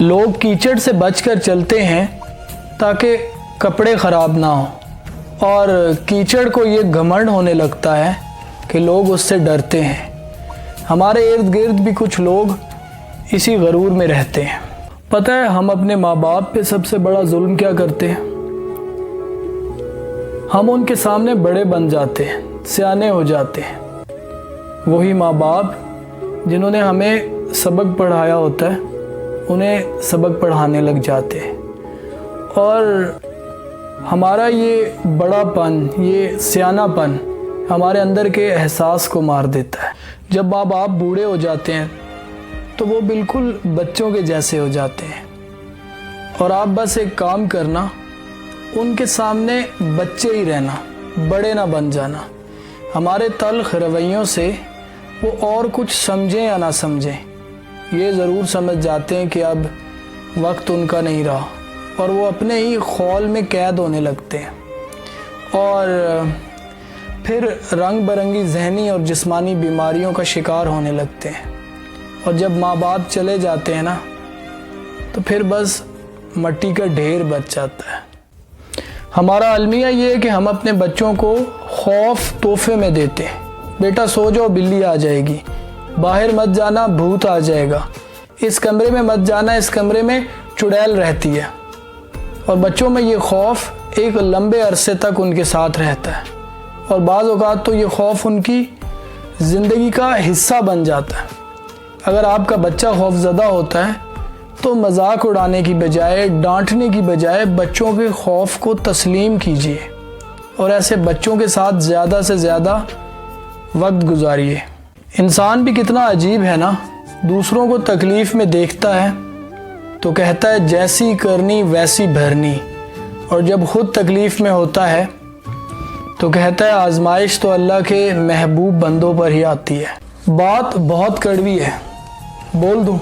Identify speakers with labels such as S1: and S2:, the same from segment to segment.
S1: لوگ کیچڑ سے بچ کر چلتے ہیں تاکہ کپڑے خراب نہ ہوں، اور کیچڑ کو یہ گھمنڈ ہونے لگتا ہے کہ لوگ اس سے ڈرتے ہیں۔ ہمارے ارد گرد بھی کچھ لوگ اسی غرور میں رہتے ہیں۔ پتہ ہے ہم اپنے ماں باپ پہ سب سے بڑا ظلم کیا کرتے ہیں؟ ہم ان کے سامنے بڑے بن جاتے ہیں، سیانے ہو جاتے ہیں۔ وہی ماں باپ جنہوں نے ہمیں سبق پڑھایا ہوتا ہے انہیں سبق پڑھانے لگ جاتے ہیں، اور ہمارا یہ بڑا پن، یہ سیانہ پن ہمارے اندر کے احساس کو مار دیتا ہے۔ جب ماں باپ بوڑھے ہو جاتے ہیں تو وہ بالکل بچوں کے جیسے ہو جاتے ہیں، اور آپ بس ایک کام کرنا، ان کے سامنے بچے ہی رہنا، بڑے نہ بن جانا۔ ہمارے تلخ رویوں سے وہ اور کچھ سمجھیں یا نہ سمجھیں، یہ ضرور سمجھ جاتے ہیں کہ اب وقت ان کا نہیں رہا، اور وہ اپنے ہی خول میں قید ہونے لگتے ہیں، اور پھر رنگ برنگی ذہنی اور جسمانی بیماریوں کا شکار ہونے لگتے ہیں۔ اور جب ماں باپ چلے جاتے ہیں نا تو پھر بس مٹی کا ڈھیر بچ جاتا ہے۔ ہمارا المیہ یہ ہے کہ ہم اپنے بچوں کو خوف تحفے میں دیتے ہیں۔ بیٹا سو جاؤ، بلی آ جائے گی، باہر مت جانا، بھوت آ جائے گا، اس کمرے میں مت جانا، اس کمرے میں چڑیل رہتی ہے۔ اور بچوں میں یہ خوف ایک لمبے عرصے تک ان کے ساتھ رہتا ہے، اور بعض اوقات تو یہ خوف ان کی زندگی کا حصہ بن جاتا ہے۔ اگر آپ کا بچہ خوف زدہ ہوتا ہے تو مذاق اڑانے کی بجائے، ڈانٹنے کی بجائے بچوں کے خوف کو تسلیم کیجیے، اور ایسے بچوں کے ساتھ زیادہ سے زیادہ وقت گزاریے۔ انسان بھی کتنا عجیب ہے نا، دوسروں کو تکلیف میں دیکھتا ہے تو کہتا ہے جیسی کرنی ویسی بھرنی، اور جب خود تکلیف میں ہوتا ہے تو کہتا ہے آزمائش تو اللہ کے محبوب بندوں پر ہی آتی ہے۔ بات بہت کڑوی ہے، بول دوں؟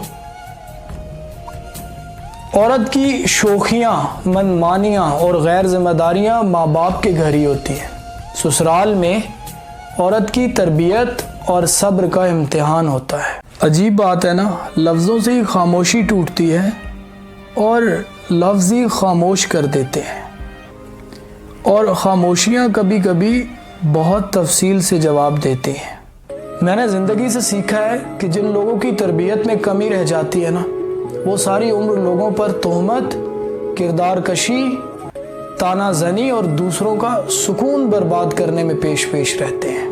S1: عورت کی شوخیاں، منمانیاں اور غیر ذمہ داریاں ماں باپ کے گھر ہی ہوتی ہیں۔ سسرال میں عورت کی تربیت اور صبر کا امتحان ہوتا ہے۔ عجیب بات ہے نا، لفظوں سے ہی خاموشی ٹوٹتی ہے، اور لفظ ہی خاموش کر دیتے ہیں، اور خاموشیاں کبھی کبھی بہت تفصیل سے جواب دیتے ہیں۔ میں نے زندگی سے سیکھا ہے کہ جن لوگوں کی تربیت میں کمی رہ جاتی ہے نا، وہ ساری عمر لوگوں پر تہمت، کردار کشی، تانا زنی اور دوسروں کا سکون برباد کرنے میں پیش رہتے ہیں۔